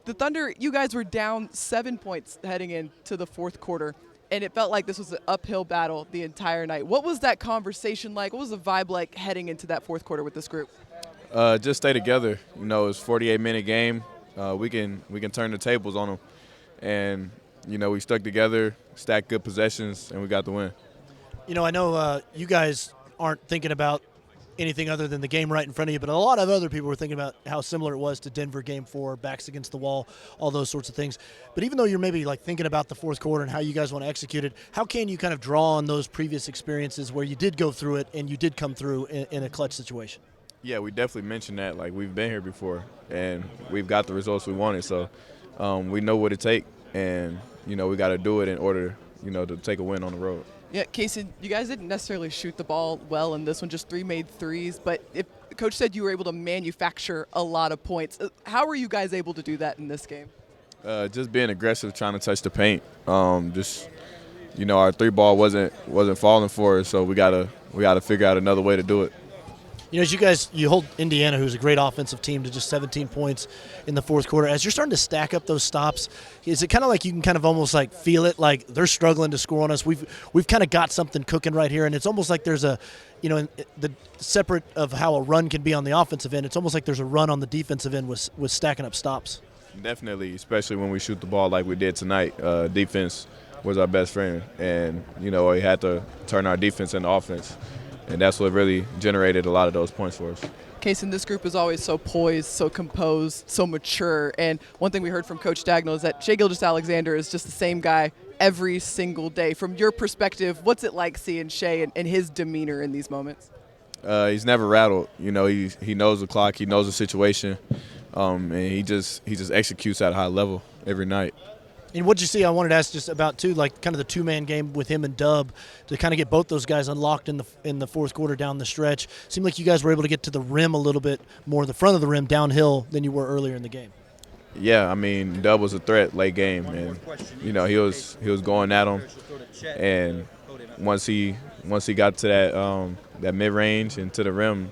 The Thunder, you guys were down 7 points heading into the fourth quarter, and it felt like this was an uphill battle the entire night. What was that conversation like? What was the vibe like heading into that fourth quarter with this group? Just stay together. It's a 48-minute game. We can turn the tables on them, and we stuck together, stacked good possessions, and we got the win. I know you guys aren't thinking about anything other than the game right in front of you, but a lot of other people were thinking about how similar it was to Denver Game 4, backs against the wall, all those sorts of things. But even though you're maybe thinking about the fourth quarter and how you guys want to execute it, how can you kind of draw on those previous experiences where you did go through it and you did come through in a clutch situation? Yeah, we definitely mentioned that. We've been here before, and we've got the results we wanted. So we know what it takes, and we got to do it in order, to take a win on the road. Yeah, Cason, you guys didn't necessarily shoot the ball well in this one, just 3 made threes, but if Coach said you were able to manufacture a lot of points. How were you guys able to do that in this game? Just being aggressive, trying to touch the paint. Our three ball wasn't falling for us, so we gotta figure out another way to do it. As you hold Indiana, who's a great offensive team, to just 17 points in the fourth quarter. As you're starting to stack up those stops, is it kind of like you can kind of almost feel it, like they're struggling to score on us? We've kind of got something cooking right here, and it's almost like there's the separate of how a run can be on the offensive end. It's almost like there's a run on the defensive end with stacking up stops. Definitely, especially when we shoot the ball like we did tonight. Defense was our best friend, and we had to turn our defense into offense. And that's what really generated a lot of those points for us. Cason, this group is always so poised, so composed, so mature. And one thing we heard from Coach Dagnall is that Shai Gilgeous-Alexander is just the same guy every single day. From your perspective, what's it like seeing Shai and his demeanor in these moments? He's never rattled. He knows the clock, he knows the situation, and he just executes at a high level every night. And what did you see? I wanted to ask just about too, kind of the two-man game with him and Dub to kind of get both those guys unlocked in the fourth quarter down the stretch. Seemed like you guys were able to get to the rim a little bit more, the front of the rim downhill than you were earlier in the game. Yeah, Dub was a threat late game, and he was going at him, and once he got to that mid range and to the rim,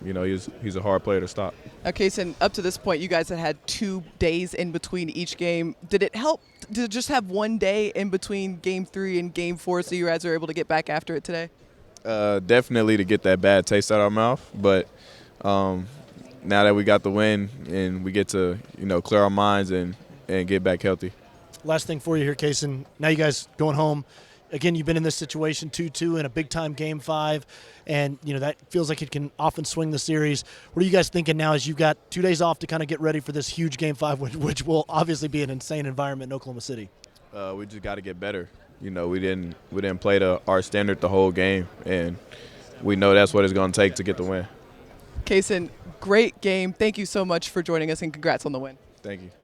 he's a hard player to stop. Okay, so up to this point, you guys had 2 days in between each game. Did it help to just have 1 day in between Game 3 and Game 4 so you guys were able to get back after it today? Definitely to get that bad taste out of our mouth, but now that we got the win and we get to clear our minds and get back healthy. Last thing for you here, Cason. Now you guys going home. Again, you've been in this situation 2-2 in a big-time Game 5, and that feels like it can often swing the series. What are you guys thinking now as you've got 2 days off to kind of get ready for this huge Game 5, which will obviously be an insane environment in Oklahoma City? We just got to get better. We didn't play to our standard the whole game, and we know that's what it's going to take to get the win. Cason, great game. Thank you so much for joining us, and congrats on the win. Thank you.